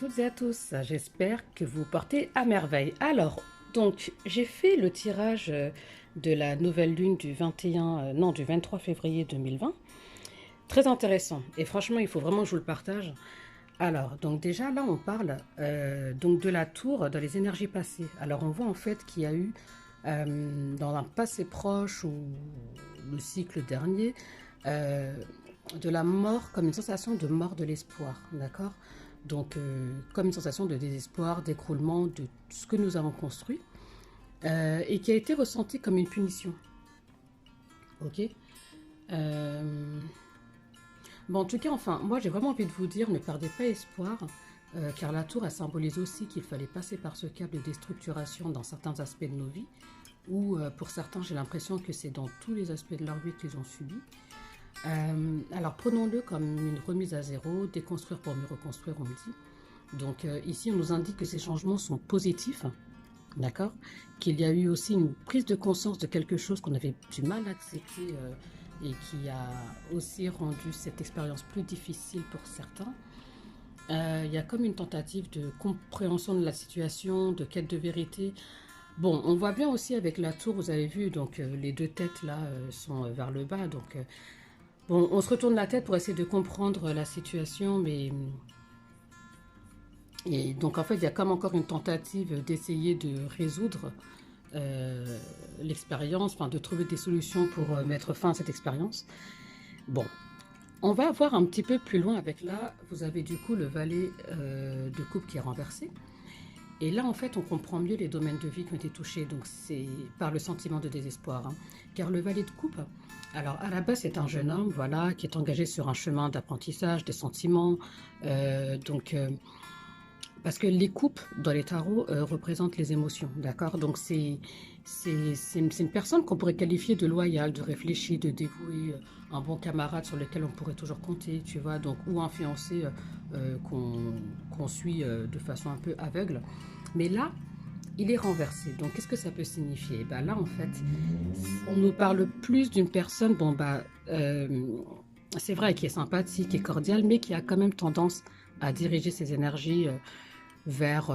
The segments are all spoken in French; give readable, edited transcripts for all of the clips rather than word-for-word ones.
toutes et à tous, j'espère que vous portez à merveille. Alors, donc, j'ai fait le tirage de la nouvelle lune du 21, non, du 23 février 2020. Très intéressant. Et franchement, il faut vraiment que je vous le partage. Alors, donc déjà, là, on parle donc de la tour dans les énergies passées. Alors, on voit en fait qu'il y a eu, dans un passé proche ou le cycle dernier, euh, de la mort comme une sensation de mort de l'espoir, d'accord? Donc, comme une sensation de désespoir, d'écroulement de ce que nous avons construit et qui a été ressentie comme une punition, ok? Euh, Bon, en tout cas, enfin, moi j'ai vraiment envie de vous dire, ne perdez pas espoir, car la tour, elle symbolise aussi qu'il fallait passer par ce cap de déstructuration dans certains aspects de nos vies, ou pour certains, j'ai l'impression que c'est dans tous les aspects de leur vie qu'ils ont subi. Alors prenons-le comme une remise à zéro, déconstruire pour mieux reconstruire, on me dit. Donc ici, on nous indique que ces changements sont positifs, d'accord? Qu'il y a eu aussi une prise de conscience de quelque chose qu'on avait du mal à accepter et qui a aussi rendu cette expérience plus difficile pour certains. Il y a comme une tentative de compréhension de la situation, de quête de vérité. Bon, on voit bien aussi avec la tour, vous avez vu, donc les deux têtes là sont vers le bas. Donc, bon, on se retourne la tête pour essayer de comprendre la situation, mais et donc en fait, il y a comme encore une tentative d'essayer de résoudre euh, l'expérience, enfin de trouver des solutions pour mettre fin à cette expérience. Bon, on va voir un petit peu plus loin avec là, vous avez du coup le valet de coupe qui est renversé. Et là, en fait, on comprend mieux les domaines de vie qui ont été touchés, donc c'est par le sentiment de désespoir. Hein. Car le valet de coupe, alors à la base, c'est un jeune homme, voilà, qui est engagé sur un chemin d'apprentissage, des sentiments, donc parce que les coupes dans les tarots représentent les émotions, d'accord? Donc c'est une personne qu'on pourrait qualifier de loyale, de réfléchie, de dévouée, un bon camarade sur lequel on pourrait toujours compter, tu vois, donc ou un fiancé qu'on suit de façon un peu aveugle. Mais là, il est renversé. Donc qu'est-ce que ça peut signifier? Ben là, en fait, on nous parle plus d'une personne, bon bah, c'est vrai, qui est sympathique, qui est cordiale, mais qui a quand même tendance à diriger ses énergies vers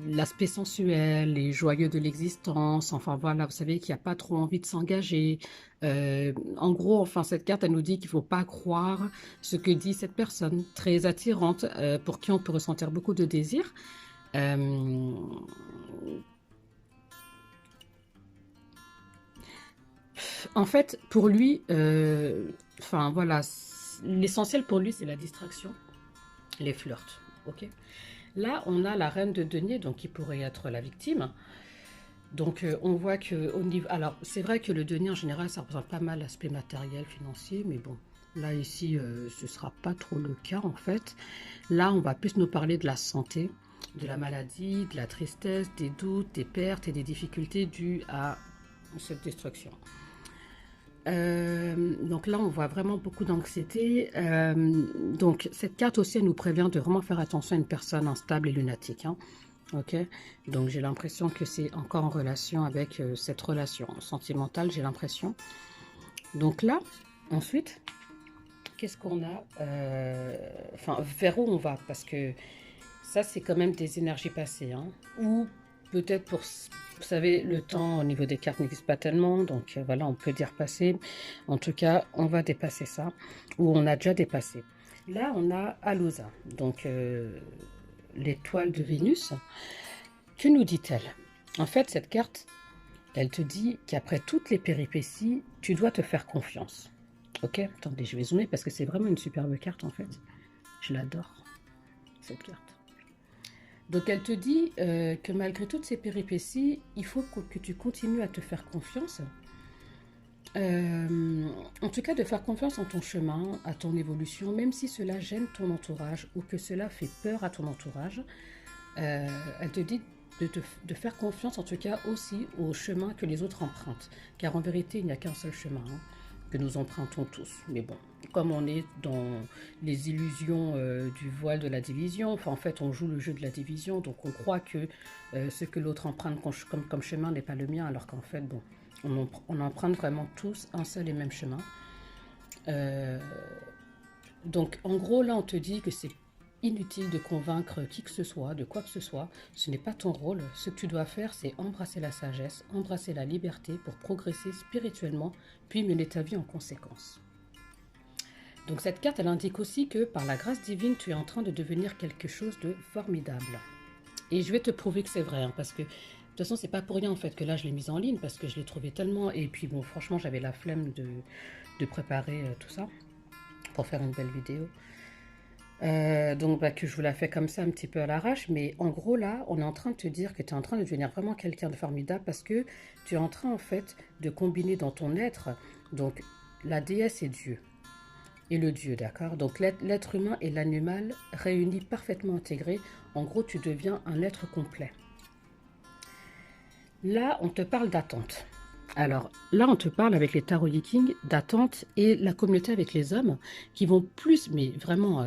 l'aspect sensuel, les joyeux de l'existence. Enfin voilà, vous savez qu'il n'y a pas trop envie de s'engager. En gros, enfin cette carte, elle nous dit qu'il ne faut pas croire ce que dit cette personne, très attirante, pour qui on peut ressentir beaucoup de désir. Euh, En fait, pour lui, enfin voilà, l'essentiel pour lui, c'est la distraction, les flirts. Ok. Là, on a la reine de denier, donc qui pourrait être la victime. Donc, on voit que au niveau, alors c'est vrai que le denier en général, ça représente pas mal l'aspect matériel, financier, mais bon, là ici, ce sera pas trop le cas en fait. Là, on va plus nous parler de la santé, de la maladie, de la tristesse, des doutes, des pertes et des difficultés dues à cette destruction. Donc là, on voit vraiment beaucoup d'anxiété. Donc cette carte aussi, elle nous prévient de vraiment faire attention à une personne instable et lunatique. Hein. Ok. Donc j'ai l'impression que c'est encore en relation avec cette relation sentimentale, j'ai l'impression. Donc là, ensuite, qu'est-ce qu'on a enfin, vers où on va? Parce que ça, c'est quand même des énergies passées. Hein. Ou peut-être pour, vous savez, le temps au niveau des cartes n'existe pas tellement. Donc voilà, on peut dire passé. En tout cas, on va dépasser ça. Ou on a déjà dépassé. Là, on a Alousa. Donc l'étoile de Vénus. Que nous dit-elle? En fait, cette carte, elle te dit qu'après toutes les péripéties, tu dois te faire confiance. Ok, attendez, je vais zoomer parce que c'est vraiment une superbe carte en fait. Je l'adore, cette carte. Donc elle te dit que malgré toutes ces péripéties, il faut que tu continues à te faire confiance. En tout cas, de faire confiance en ton chemin, à ton évolution, même si cela gêne ton entourage ou que cela fait peur à ton entourage. Elle te dit de faire confiance en tout cas aussi au chemin que les autres empruntent. Car en vérité, il n'y a qu'un seul chemin hein, que nous empruntons tous. Mais bon, comme on est dans les illusions du voile de la division, enfin en fait on joue le jeu de la division, donc on croit que ce que l'autre emprunte comme chemin n'est pas le mien, alors qu'en fait, bon, on emprunte vraiment tous un seul et même chemin. Euh, donc en gros là on te dit que c'est inutile de convaincre qui que ce soit, de quoi que ce soit. Ce n'est pas ton rôle. Ce que tu dois faire, c'est embrasser la sagesse, embrasser la liberté pour progresser spirituellement, puis mener ta vie en conséquence. Donc cette carte, elle indique aussi que par la grâce divine, tu es en train de devenir quelque chose de formidable. Et je vais te prouver que c'est vrai, hein, parce que de toute façon, c'est pas pour rien en fait que là je l'ai mise en ligne, parce que je l'ai trouvé tellement. Et puis bon, franchement, j'avais la flemme de préparer tout ça pour faire une belle vidéo. Donc que je vous la fais comme ça un petit peu à l'arrache, mais en gros là, on est en train de te dire que tu es en train de devenir vraiment quelqu'un de formidable parce que tu es en train en fait de combiner dans ton être, donc la déesse et Dieu, et le Dieu, d'accord? Donc l'être humain et l'animal réunis parfaitement intégrés, en gros tu deviens un être complet. Là, on te parle d'attente. Alors là, on te parle avec les Tarot King d'attente et la communauté avec les hommes qui vont plus, mais vraiment,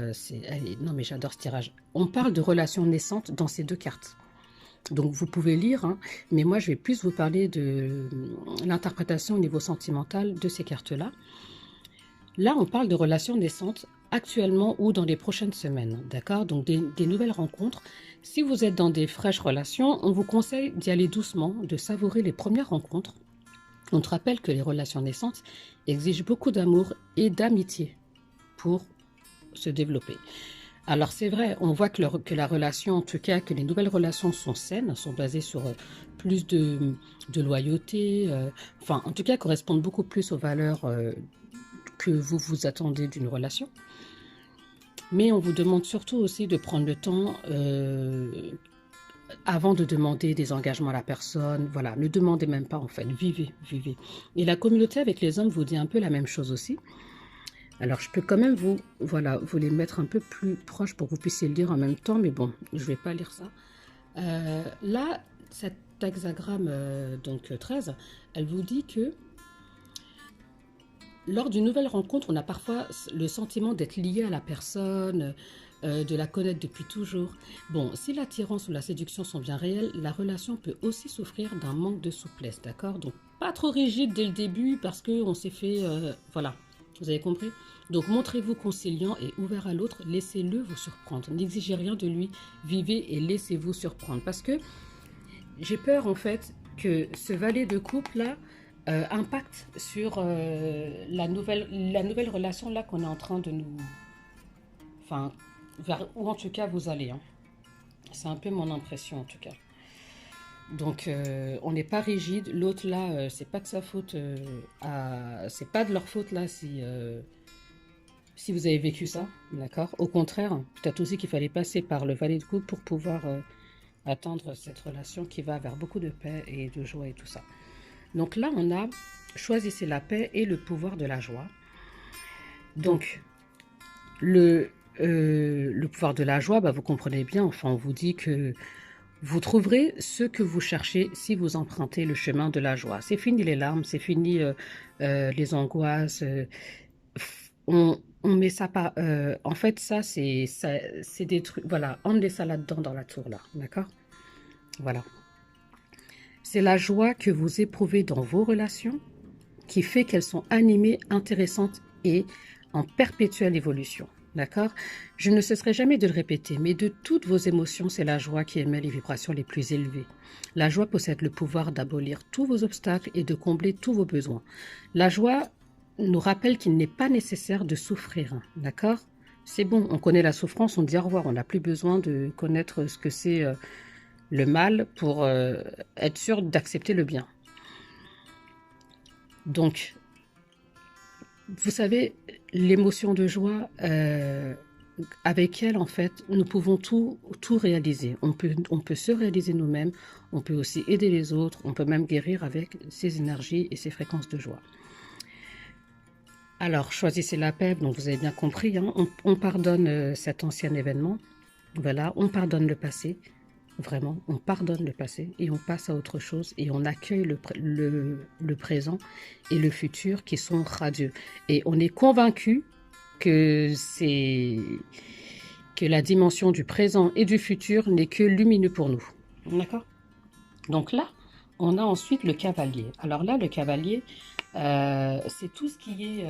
non mais j'adore ce tirage. On parle de relations naissantes dans ces deux cartes. Donc vous pouvez lire, hein, mais moi je vais plus vous parler de l'interprétation au niveau sentimental de ces cartes-là. Là, on parle de relations naissantes actuellement ou dans les prochaines semaines, d'accord? Donc des nouvelles rencontres. Si vous êtes dans des fraîches relations, on vous conseille d'y aller doucement, de savourer les premières rencontres. On te rappelle que les relations naissantes exigent beaucoup d'amour et d'amitié pour se développer. Alors c'est vrai, on voit que la relation, en tout cas que les nouvelles relations sont saines, sont basées sur plus de loyauté, enfin en tout cas correspondent beaucoup plus aux valeurs que vous vous attendez d'une relation. Mais on vous demande surtout aussi de prendre le temps avant de demander des engagements à la personne. Voilà, ne demandez même pas en fait, vivez, vivez. Et la communauté avec les hommes vous dit un peu la même chose aussi. Alors je peux quand même vous les mettre un peu plus proches pour que vous puissiez le lire en même temps, mais bon, je ne vais pas lire ça. Là, cet hexagramme, donc 13, elle vous dit que lors d'une nouvelle rencontre, on a parfois le sentiment d'être lié à la personne, de la connaître depuis toujours. Bon, si l'attirance ou la séduction sont bien réelles, la relation peut aussi souffrir d'un manque de souplesse, d'accord? Donc, pas trop rigide dès le début parce qu'on s'est fait... voilà, vous avez compris? Donc, montrez-vous conciliant et ouvert à l'autre, laissez-le vous surprendre. N'exigez rien de lui, vivez et laissez-vous surprendre. Parce que j'ai peur, en fait, que ce valet de couple-là impacte sur la nouvelle relation là qu'on est en train de nous... Enfin, vers où en tout cas vous allez. Hein. C'est un peu mon impression en tout cas. Donc on n'est pas rigide. L'autre là, c'est pas de sa faute. C'est pas de leur faute là si vous avez vécu ça, d'accord? Au contraire, peut-être aussi qu'il fallait passer par le valet de coupe pour pouvoir atteindre cette relation qui va vers beaucoup de paix et de joie et tout ça. Donc là, on a choisissez la paix et le pouvoir de la joie. Donc le pouvoir de la joie, bah, vous comprenez bien, enfin on vous dit que vous trouverez ce que vous cherchez si vous empruntez le chemin de la joie. C'est fini les larmes, c'est fini les angoisses. On met ça par... en fait, ça, c'est des trucs... Voilà, emmenez ça là-dedans dans la tour, là. D'accord? Voilà. C'est la joie que vous éprouvez dans vos relations qui fait qu'elles sont animées, intéressantes et en perpétuelle évolution. D'accord? Je ne cesserai jamais de le répéter, mais de toutes vos émotions, c'est la joie qui émet les vibrations les plus élevées. La joie possède le pouvoir d'abolir tous vos obstacles et de combler tous vos besoins. La joie nous rappelle qu'il n'est pas nécessaire de souffrir. D'accord? C'est bon, on connaît la souffrance, on dit au revoir, on n'a plus besoin de connaître ce que c'est le mal pour être sûr d'accepter le bien. Donc, vous savez, l'émotion de joie, avec elle, en fait, nous pouvons tout réaliser. On peut se réaliser nous-mêmes, on peut aussi aider les autres, on peut même guérir avec ces énergies et ces fréquences de joie. Alors, choisissez la paix, donc vous avez bien compris, hein, on pardonne cet ancien événement, voilà, on pardonne le passé, vraiment, on pardonne le passé et on passe à autre chose et on accueille le présent et le futur qui sont radieux. Et on est convaincu que la dimension du présent et du futur n'est que lumineux pour nous. D'accord? Donc là, on a ensuite le cavalier. Alors là, le cavalier, C'est tout ce qui est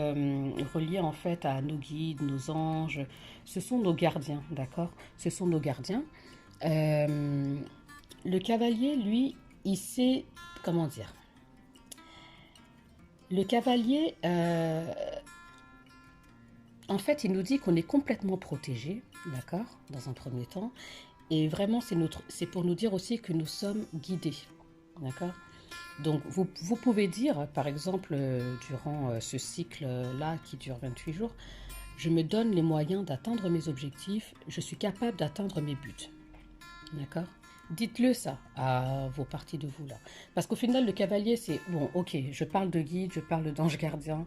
relié en fait à nos guides, nos anges. Ce sont nos gardiens, d'accord? Ce sont nos gardiens. Euh, le cavalier, lui, il sait, comment dire? Le cavalier, en fait, il nous dit qu'on est complètement protégé, d'accord, dans un premier temps. Et vraiment, c'est pour nous dire aussi que nous sommes guidés, d'accord? Donc, vous pouvez dire, par exemple, durant ce cycle-là qui dure 28 jours, je me donne les moyens d'atteindre mes objectifs, je suis capable d'atteindre mes buts, d'accord? Dites-le ça à vos parties de vous là. Parce qu'au final, le cavalier, c'est bon, ok, je parle de guide, je parle d'ange gardien.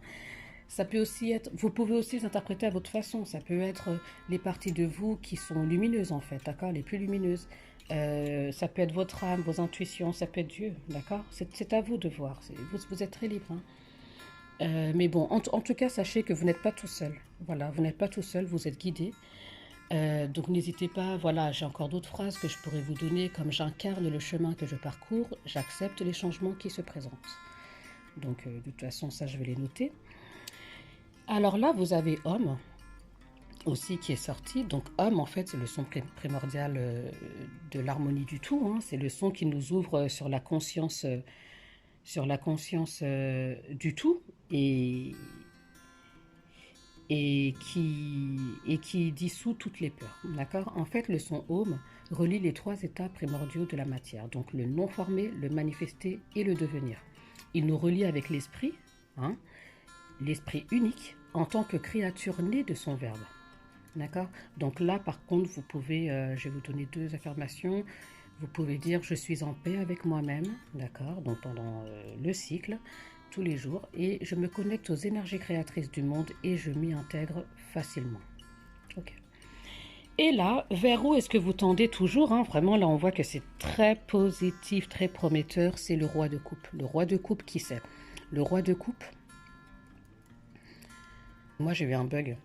Ça peut aussi être, vous pouvez aussi les interpréter à votre façon. Ça peut être les parties de vous qui sont lumineuses en fait, d'accord, les plus lumineuses. Ça peut être votre âme, vos intuitions, ça peut être Dieu, d'accord. C'est à vous de voir. Vous êtes très libre, hein. Mais bon, en tout cas, sachez que vous n'êtes pas tout seul. Voilà, vous n'êtes pas tout seul, vous êtes guidé. Donc n'hésitez pas, voilà, j'ai encore d'autres phrases que je pourrais vous donner, comme j'incarne le chemin que je parcours, j'accepte les changements qui se présentent. Donc de toute façon, ça, je vais les noter. Alors là, vous avez Homme aussi qui est sorti. Donc Homme, en fait, c'est le son primordial de l'harmonie du tout, hein. C'est le son qui nous ouvre sur la conscience du tout et, et qui dissout toutes les peurs. D'accord. En fait, le son Om relie les trois états primordiaux de la matière, donc le non formé, le manifesté et le devenir. Il nous relie avec l'esprit, hein, l'esprit unique en tant que créature née de son verbe. D'accord. Donc là, par contre, vous pouvez, je vais vous donner deux affirmations. Vous pouvez dire je suis en paix avec moi-même, d'accord, donc pendant le cycle, tous les jours, et je me connecte aux énergies créatrices du monde et je m'y intègre facilement. Ok. Et là, vers où est-ce que vous tendez toujours, hein? Vraiment, là, on voit que c'est très positif, très prometteur. C'est le roi de coupe. Le roi de coupe, qui c'est? Le roi de coupe. Moi, j'ai eu un bug.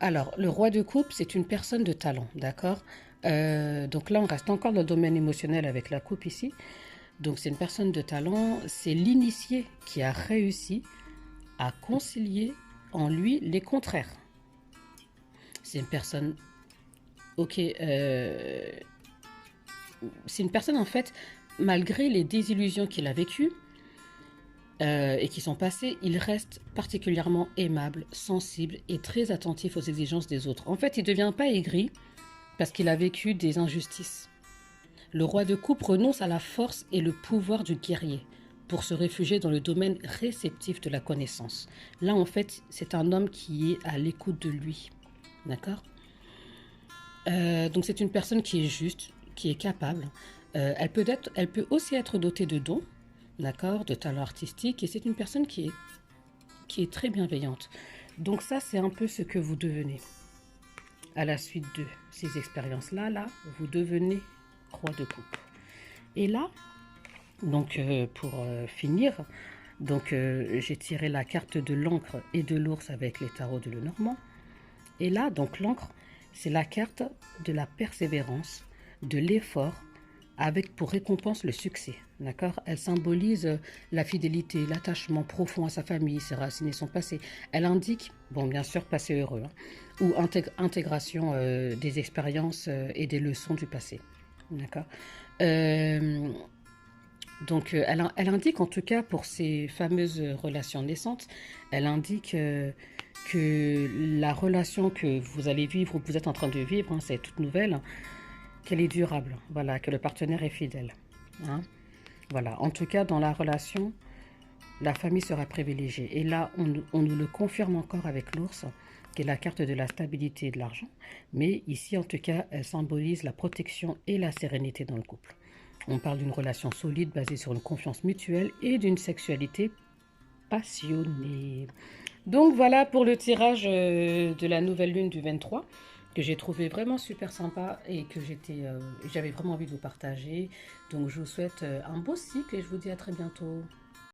Alors, le roi de coupe, c'est une personne de talent, d'accord. Donc là, on reste encore dans le domaine émotionnel avec la coupe ici. Donc, c'est une personne de talent, c'est l'initié qui a réussi à concilier en lui les contraires. C'est une personne, ok, c'est une personne en fait, malgré les désillusions qu'il a vécues et qui sont passées, il reste particulièrement aimable, sensible et très attentif aux exigences des autres. En fait, il ne devient pas aigri parce qu'il a vécu des injustices. Le roi de coupe renonce à la force et le pouvoir du guerrier pour se réfugier dans le domaine réceptif de la connaissance. Là, en fait, c'est un homme qui est à l'écoute de lui. D'accord. Donc, c'est une personne qui est juste, qui est capable. Elle peut aussi être dotée de dons, d'accord, de talents artistiques, et c'est une personne qui est très bienveillante. Donc ça, c'est un peu ce que vous devenez. À la suite de ces expériences-là, vous devenez roi de coupe. Et là, donc pour finir, donc j'ai tiré la carte de l'encre et de l'ours avec les tarots de Lenormand. Et là, donc l'encre, c'est la carte de la persévérance, de l'effort, avec pour récompense le succès. D'accord. Elle symbolise la fidélité, l'attachement profond à sa famille, ses racines et son passé. Elle indique, bon bien sûr, passé heureux, hein, ou intégration des expériences et des leçons du passé. D'accord. Donc, elle indique, en tout cas, pour ces fameuses relations naissantes, elle indique que la relation que vous allez vivre ou que vous êtes en train de vivre, hein, c'est toute nouvelle, qu'elle est durable, voilà, que le partenaire est fidèle, hein. Voilà, en tout cas, dans la relation, la famille sera privilégiée. Et là, on nous le confirme encore avec l'ours, qui est la carte de la stabilité et de l'argent. Mais ici, en tout cas, elle symbolise la protection et la sérénité dans le couple. On parle d'une relation solide basée sur une confiance mutuelle et d'une sexualité passionnée. Donc voilà pour le tirage de la nouvelle lune du 23 que j'ai trouvé vraiment super sympa et que j'avais vraiment envie de vous partager. Donc je vous souhaite un beau cycle et je vous dis à très bientôt.